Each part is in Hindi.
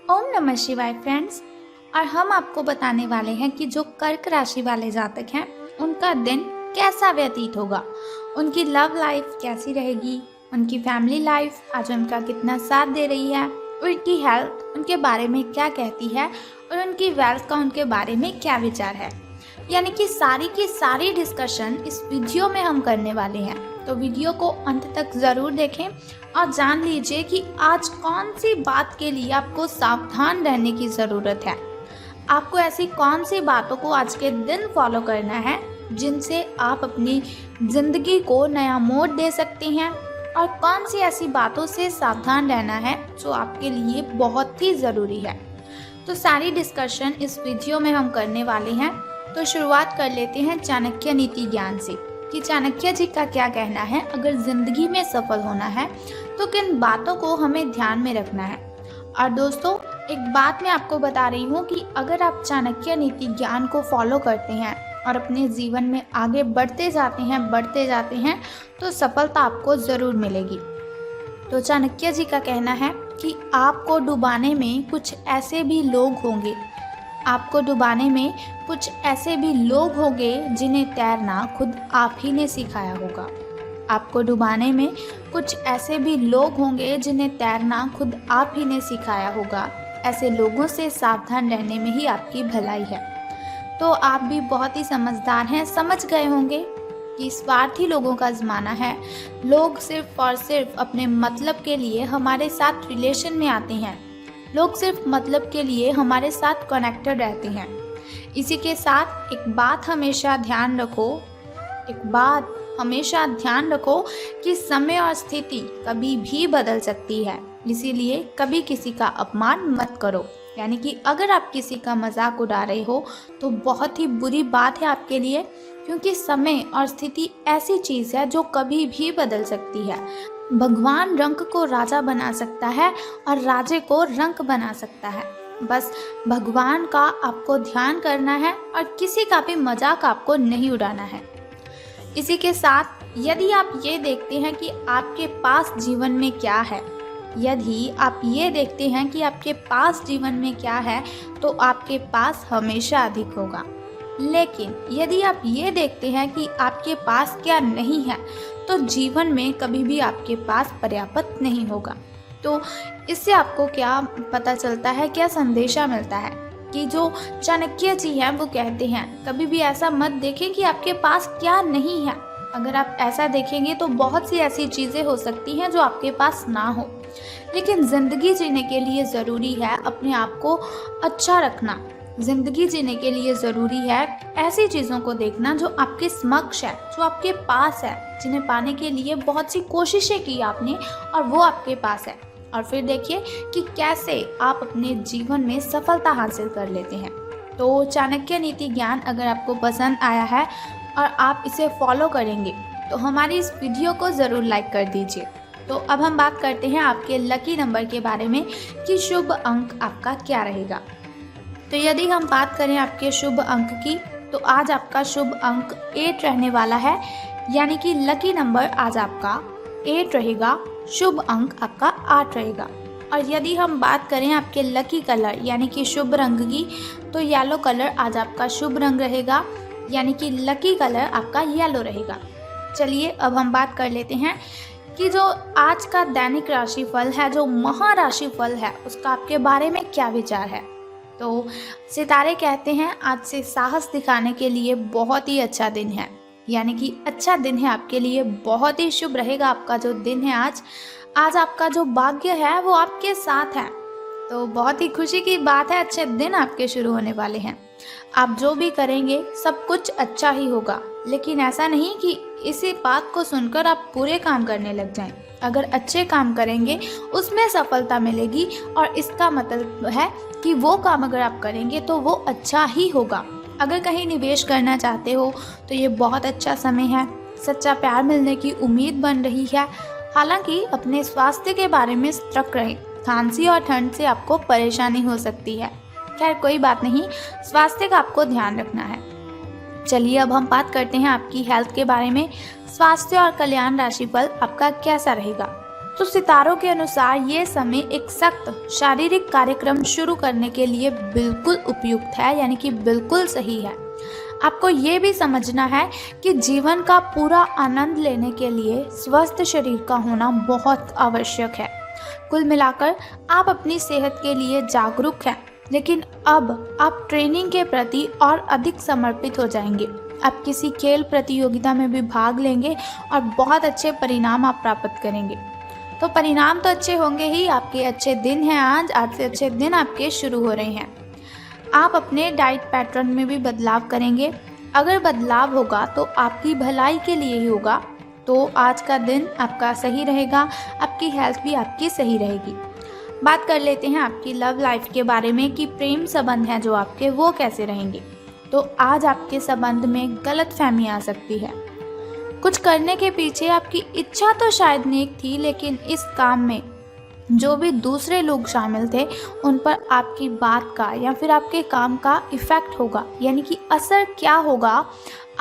ओम नमः शिवाय फ्रेंड्स। और हम आपको बताने वाले हैं कि जो कर्क राशि वाले जातक हैं उनका दिन कैसा व्यतीत होगा, उनकी लव लाइफ कैसी रहेगी, उनकी फैमिली लाइफ आज उनका कितना साथ दे रही है, उनकी हेल्थ उनके बारे में क्या कहती है और उनकी वेल्थ का उनके बारे में क्या विचार है। यानी कि सारी की सारी डिस्कशन इस वीडियो में हम करने वाले हैं। तो वीडियो को अंत तक ज़रूर देखें और जान लीजिए कि आज कौन सी बात के लिए आपको सावधान रहने की ज़रूरत है। आपको ऐसी कौन सी बातों को आज के दिन फॉलो करना है जिनसे आप अपनी ज़िंदगी को नया मोड़ दे सकते हैं, और कौन सी ऐसी बातों से सावधान रहना है जो आपके लिए बहुत ही ज़रूरी है। तो सारी डिस्कशन इस वीडियो में हम करने वाले हैं। तो शुरुआत कर लेते हैं चाणक्य नीति ज्ञान से कि चाणक्य जी का क्या कहना है। अगर ज़िंदगी में सफल होना है तो किन बातों को हमें ध्यान में रखना है। और दोस्तों, एक बात मैं आपको बता रही हूँ कि अगर आप चाणक्य नीति ज्ञान को फॉलो करते हैं और अपने जीवन में आगे बढ़ते जाते हैं तो सफलता आपको ज़रूर मिलेगी। तो चाणक्य जी का कहना है कि आपको डुबाने में कुछ ऐसे भी लोग होंगे जिन्हें तैरना खुद आप ही ने सिखाया होगा। आपको डुबाने में कुछ ऐसे भी लोग होंगे जिन्हें तैरना खुद आप ही ने सिखाया होगा। ऐसे लोगों से सावधान रहने में ही आपकी भलाई है। तो आप भी बहुत ही समझदार हैं, समझ गए होंगे कि स्वार्थी लोगों का ज़माना है। लोग सिर्फ और सिर्फ अपने मतलब के लिए हमारे साथ रिलेशन में आते हैं। लोग सिर्फ मतलब के लिए हमारे साथ कनेक्टेड रहते हैं। इसी के साथ एक बात हमेशा ध्यान रखो कि समय और स्थिति कभी भी बदल सकती है। इसीलिए कभी किसी का अपमान मत करो। यानी कि अगर आप किसी का मजाक उड़ा रहे हो तो बहुत ही बुरी बात है आपके लिए, क्योंकि समय और स्थिति ऐसी चीज़ है जो कभी भी बदल सकती है। भगवान रंक को राजा बना सकता है और राजे को रंक बना सकता है। बस भगवान का आपको ध्यान करना है और किसी का भी मजाक आपको नहीं उड़ाना है। इसी के साथ यदि आप ये देखते हैं कि आपके पास जीवन में क्या है, तो आपके पास हमेशा अधिक होगा। लेकिन यदि आप ये देखते हैं कि आपके पास क्या नहीं है, तो जीवन में कभी भी आपके पास पर्याप्त नहीं होगा। तो इससे आपको क्या पता चलता है, क्या संदेशा मिलता है कि जो चाणक्य जी हैं वो कहते हैं कभी भी ऐसा मत देखें कि आपके पास क्या नहीं है। अगर आप ऐसा देखेंगे तो बहुत सी ऐसी चीज़ें हो सकती हैं जो आपके पास ना हो। लेकिन ज़िंदगी जीने के लिए ज़रूरी है अपने आप को अच्छा रखना। ज़िंदगी जीने के लिए ज़रूरी है ऐसी चीज़ों को देखना जो आपके समक्ष है, जो आपके पास है, जिन्हें पाने के लिए बहुत सी कोशिशें की आपने और वो आपके पास है। और फिर देखिए कि कैसे आप अपने जीवन में सफलता हासिल कर लेते हैं। तो चाणक्य नीति ज्ञान अगर आपको पसंद आया है और आप इसे फॉलो करेंगे तो हमारी इस वीडियो को ज़रूर लाइक कर दीजिए। तो अब हम बात करते हैं आपके लकी नंबर के बारे में कि शुभ अंक आपका क्या रहेगा। तो यदि हम बात करें आपके शुभ अंक की, तो आज आपका शुभ अंक 8 रहने वाला है। यानी कि लकी नंबर आज आपका 8 रहेगा, शुभ अंक आपका 8 रहेगा। और यदि हम बात करें आपके लकी कलर यानी कि शुभ रंग की, तो येलो कलर आज आपका शुभ रंग रहेगा। यानी कि लकी कलर आपका येलो रहेगा। चलिए अब हम बात कर लेते हैं कि जो आज का दैनिक राशिफल है, जो महाराशिफल है, उसका आपके बारे में क्या विचार है। तो सितारे कहते हैं आज से साहस दिखाने के लिए बहुत ही अच्छा दिन है। यानी कि अच्छा दिन है आपके लिए, बहुत ही शुभ रहेगा आपका जो दिन है आज आपका जो भाग्य है वो आपके साथ है। तो बहुत ही खुशी की बात है, अच्छे दिन आपके शुरू होने वाले हैं। आप जो भी करेंगे सब कुछ अच्छा ही होगा। लेकिन ऐसा नहीं कि इसी बात को सुनकर आप पूरे काम करने लग जाएं। अगर अच्छे काम करेंगे उसमें सफलता मिलेगी, और इसका मतलब है कि वो काम अगर आप करेंगे तो वो अच्छा ही होगा। अगर कहीं निवेश करना चाहते हो तो ये बहुत अच्छा समय है। सच्चा प्यार मिलने की उम्मीद बन रही है। हालांकि अपने स्वास्थ्य के बारे में सतर्क रहें। खांसी और ठंड से आपको परेशानी हो सकती है। खैर कोई बात नहीं, स्वास्थ्य का आपको ध्यान रखना है। चलिए अब हम बात करते हैं आपकी हेल्थ के बारे में। स्वास्थ्य और कल्याण राशिफल आपका कैसा रहेगा। तो सितारों के अनुसार ये समय एक सख्त शारीरिक कार्यक्रम शुरू करने के लिए बिल्कुल उपयुक्त है, यानी कि बिल्कुल सही है। आपको ये भी समझना है कि जीवन का पूरा आनंद लेने के लिए स्वस्थ शरीर का होना बहुत आवश्यक है। कुल मिलाकर आप अपनी सेहत के लिए जागरूक हैं, लेकिन अब आप ट्रेनिंग के प्रति और अधिक समर्पित हो जाएंगे। आप किसी खेल प्रतियोगिता में भी भाग लेंगे और बहुत अच्छे परिणाम आप प्राप्त करेंगे। तो परिणाम तो अच्छे होंगे ही, आपके अच्छे दिन हैं आज से अच्छे दिन आपके शुरू हो रहे हैं। आप अपने डाइट पैटर्न में भी बदलाव करेंगे। अगर बदलाव होगा तो आपकी भलाई के लिए ही होगा। तो आज का दिन आपका सही रहेगा, आपकी हेल्थ भी आपकी सही रहेगी। बात कर लेते हैं आपकी लव लाइफ के बारे में कि प्रेम संबंध हैं जो आपके वो कैसे रहेंगे। तो आज आपके संबंध में गलतफहमी आ सकती है। कुछ करने के पीछे आपकी इच्छा तो शायद नेक थी, लेकिन इस काम में जो भी दूसरे लोग शामिल थे उन पर आपकी बात का या फिर आपके काम का इफ़ेक्ट होगा, यानी कि असर क्या होगा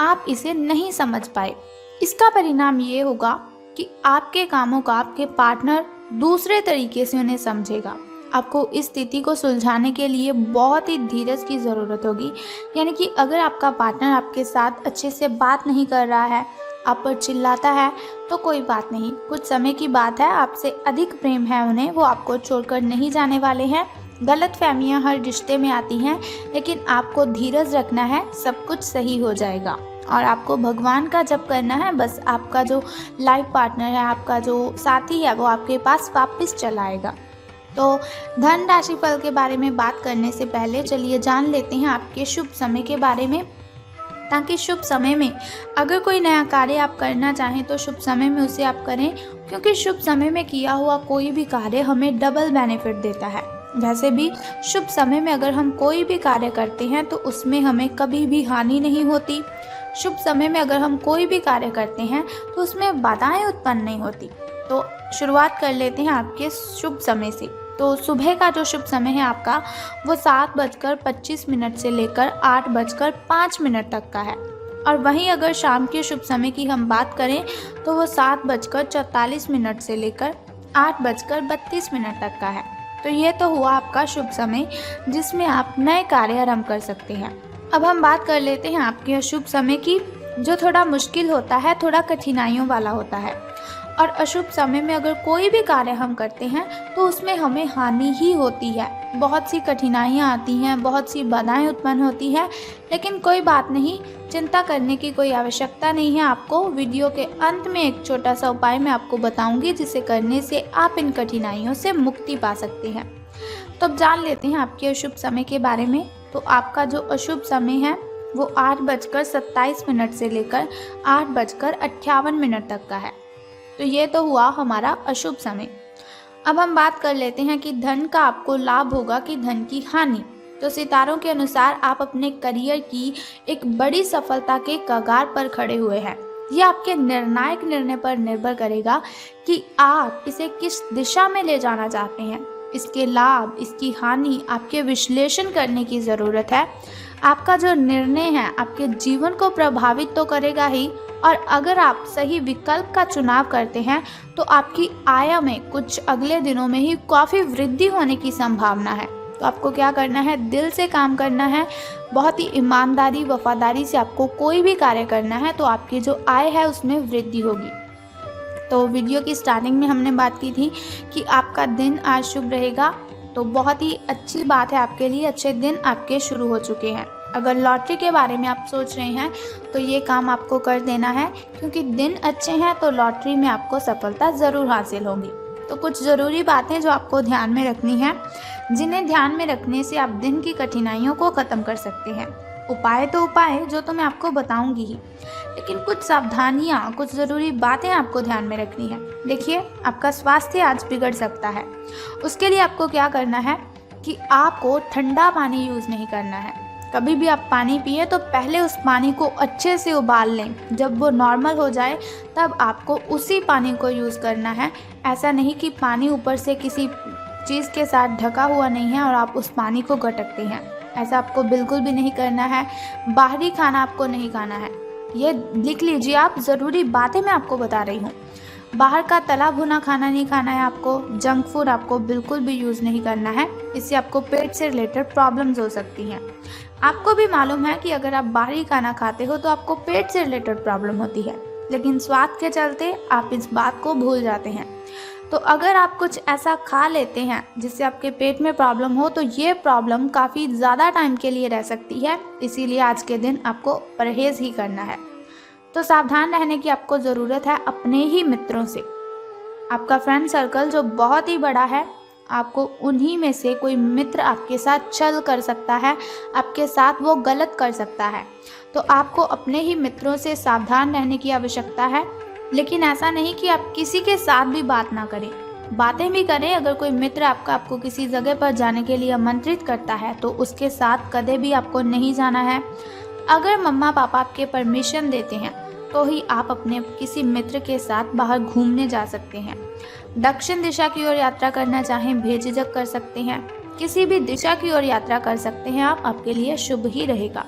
आप इसे नहीं समझ पाए। इसका परिणाम ये होगा कि आपके कामों का आपके पार्टनर दूसरे तरीके से उन्हें समझेगा। आपको इस स्थिति को सुलझाने के लिए बहुत ही धीरज की ज़रूरत होगी, यानी कि अगर आपका पार्टनर आपके साथ अच्छे से बात नहीं कर रहा है, आप पर चिल्लाता है, तो कोई बात नहीं, कुछ समय की बात है, आपसे अधिक प्रेम है उन्हें, वो आपको छोड़कर नहीं जाने वाले हैं। गलतफहमियां हर रिश्ते में आती हैं, लेकिन आपको धीरज रखना है, सब कुछ सही हो जाएगा। और आपको भगवान का जप करना है, बस आपका जो लाइफ पार्टनर है, आपका जो साथी है, वो आपके पास वापस चला आएगा। तो धन राशि फल के बारे में बात करने से पहले चलिए जान लेते हैं आपके शुभ समय के बारे में, ताकि शुभ समय में अगर कोई नया कार्य आप करना चाहें तो शुभ समय में उसे आप करें, क्योंकि शुभ समय में किया हुआ कोई भी कार्य हमें डबल बेनिफिट देता है। वैसे भी शुभ समय में अगर हम कोई भी कार्य करते हैं तो उसमें हमें कभी भी हानि नहीं होती। शुभ समय में अगर हम कोई भी कार्य करते हैं तो उसमें बाधाएं उत्पन्न नहीं होती। तो शुरुआत कर लेते हैं आपके शुभ समय से। तो सुबह का जो शुभ समय है आपका वो 7:25 से लेकर 8:05 तक का है। और वहीं अगर शाम के शुभ समय की हम बात करें तो वो 7:44 से लेकर 8:32 तक का है। तो ये तो हुआ आपका शुभ समय जिसमें आप नए कार्य आरंभ कर सकते हैं। अब हम बात कर लेते हैं आपके अशुभ समय की, जो थोड़ा मुश्किल होता है, थोड़ा कठिनाइयों वाला होता है। और अशुभ समय में अगर कोई भी कार्य हम करते हैं तो उसमें हमें हानि ही होती है, बहुत सी कठिनाइयाँ आती हैं, बहुत सी बाधाएं उत्पन्न होती हैं, लेकिन कोई बात नहीं, चिंता करने की कोई आवश्यकता नहीं है। आपको वीडियो के अंत में एक छोटा सा उपाय मैं आपको बताऊंगी, जिसे करने से आप इन कठिनाइयों से मुक्ति पा सकते हैं। तो अब जान लेते हैं आपके अशुभ समय के बारे में। तो आपका जो अशुभ समय है वो 8:27 से लेकर 8:58 तक का है। तो ये तो हुआ हमारा अशुभ समय। अब हम बात कर लेते हैं कि धन का आपको लाभ होगा कि धन की हानि। तो सितारों के अनुसार आप अपने करियर की एक बड़ी सफलता के कगार पर खड़े हुए हैं। ये आपके निर्णायक निर्णय पर निर्भर करेगा कि आप इसे किस दिशा में ले जाना चाहते हैं। इसके लाभ, इसकी हानि आपके विश्लेषण करने की ज़रूरत है। आपका जो निर्णय है आपके जीवन को प्रभावित तो करेगा ही, और अगर आप सही विकल्प का चुनाव करते हैं तो आपकी आय में कुछ अगले दिनों में ही काफ़ी वृद्धि होने की संभावना है। तो आपको क्या करना है, दिल से काम करना है, बहुत ही ईमानदारी वफादारी से आपको कोई भी कार्य करना है, तो आपकी जो आय है उसमें वृद्धि होगी। तो वीडियो की स्टार्टिंग में हमने बात की थी कि आपका दिन आज शुभ रहेगा, तो बहुत ही अच्छी बात है आपके लिए, अच्छे दिन आपके शुरू हो चुके हैं। अगर लॉटरी के बारे में आप सोच रहे हैं तो ये काम आपको कर देना है, क्योंकि दिन अच्छे हैं तो लॉटरी में आपको सफलता ज़रूर हासिल होगी। तो कुछ ज़रूरी बातें जो आपको ध्यान में रखनी है, जिन्हें ध्यान में रखने से आप दिन की कठिनाइयों को ख़त्म कर सकते हैं। उपाय तो उपाय जो तो मैं आपको बताऊंगी ही, लेकिन कुछ सावधानियाँ, कुछ ज़रूरी बातें आपको ध्यान में रखनी है। देखिए, आपका स्वास्थ्य आज बिगड़ सकता है। उसके लिए आपको क्या करना है कि आपको ठंडा पानी यूज़ नहीं करना है। कभी भी आप पानी पिए तो पहले उस पानी को अच्छे से उबाल लें। जब वो नॉर्मल हो जाए तब आपको उसी पानी को यूज़ करना है। ऐसा नहीं कि पानी ऊपर से किसी चीज़ के साथ ढका हुआ नहीं है और आप उस पानी को गटकते हैं। ऐसा आपको बिल्कुल भी नहीं करना है। बाहरी खाना आपको नहीं खाना है। ये लिख लीजिए आप, ज़रूरी बातें मैं आपको बता रही हूँ। बाहर का तला भुना खाना नहीं खाना है आपको, जंक फूड आपको बिल्कुल भी यूज़ नहीं करना है, इससे आपको पेट से रिलेटेड प्रॉब्लम्स हो सकती हैं। आपको भी मालूम है कि अगर आप बाहरी खाना खाते हो तो आपको पेट से रिलेटेड प्रॉब्लम होती है, लेकिन स्वाद के चलते आप इस बात को भूल जाते हैं। तो अगर आप कुछ ऐसा खा लेते हैं जिससे आपके पेट में प्रॉब्लम हो तो ये प्रॉब्लम काफ़ी ज़्यादा टाइम के लिए रह सकती है, इसीलिए आज के दिन आपको परहेज़ ही करना है। तो सावधान रहने की आपको ज़रूरत है अपने ही मित्रों से। आपका फ्रेंड सर्कल जो बहुत ही बड़ा है, आपको उन्हीं में से कोई मित्र आपके साथ छल कर सकता है, आपके साथ वो गलत कर सकता है। तो आपको अपने ही मित्रों से सावधान रहने की आवश्यकता है, लेकिन ऐसा नहीं कि आप किसी के साथ भी बात ना करें, बातें भी करें। अगर कोई मित्र आपको किसी जगह पर जाने के लिए आमंत्रित करता है तो उसके साथ कदे भी आपको नहीं जाना है। अगर मम्मा पापा आपके परमिशन देते हैं तो ही आप अपने किसी मित्र के साथ बाहर घूमने जा सकते हैं। दक्षिण दिशा की ओर यात्रा करना चाहें बेझिझक कर सकते हैं, किसी भी दिशा की ओर यात्रा कर सकते हैं आप, आपके लिए शुभ ही रहेगा।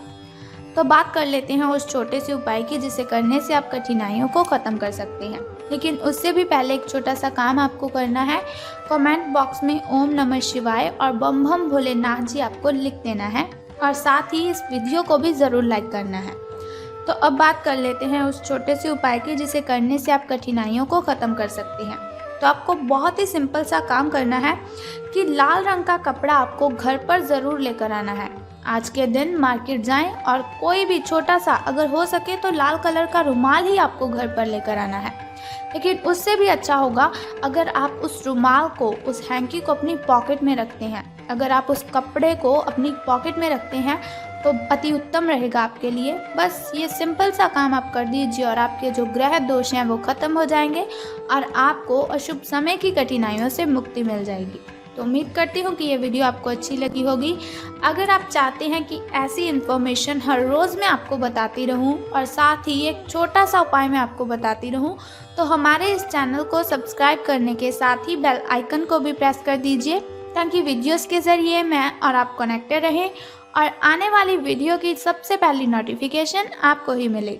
तो बात कर लेते हैं उस छोटे से उपाय की जिसे करने से आप कठिनाइयों को ख़त्म कर सकते हैं। लेकिन उससे भी पहले एक छोटा सा काम आपको करना है। कमेंट बॉक्स में ओम नमः शिवाय और बम बम भोलेनाथ जी आपको लिख देना है, और साथ ही इस वीडियो को भी ज़रूर लाइक करना है। तो अब बात कर लेते हैं उस छोटे से उपाय की जिसे करने से आप कठिनाइयों को ख़त्म कर सकते हैं। तो आपको बहुत ही सिंपल सा काम करना है कि लाल रंग का कपड़ा आपको घर पर ज़रूर लेकर आना है। आज के दिन मार्केट जाएं और कोई भी छोटा सा, अगर हो सके तो लाल कलर का रुमाल ही आपको घर पर लेकर आना है। लेकिन उससे भी अच्छा होगा अगर आप उस रुमाल को, उस हैंकी को अपनी पॉकेट में रखते हैं। अगर आप उस कपड़े को अपनी पॉकेट में रखते हैं तो अति उत्तम रहेगा आपके लिए। बस ये सिंपल सा काम आप कर दीजिए और आपके जो ग्रह दोष हैं वो ख़त्म हो जाएंगे और आपको अशुभ समय की कठिनाइयों से मुक्ति मिल जाएगी। तो उम्मीद करती हूँ कि ये वीडियो आपको अच्छी लगी होगी। अगर आप चाहते हैं कि ऐसी इन्फॉर्मेशन हर रोज़ मैं आपको बताती रहूँ और साथ ही एक छोटा सा उपाय मैं आपको बताती रहूँ, तो हमारे इस चैनल को सब्सक्राइब करने के साथ ही बेल आइकन को भी प्रेस कर दीजिए, ताकि वीडियोस के ज़रिए मैं और आप कनेक्टेड रहें और आने वाली वीडियो की सबसे पहली नोटिफिकेशन आपको ही मिले।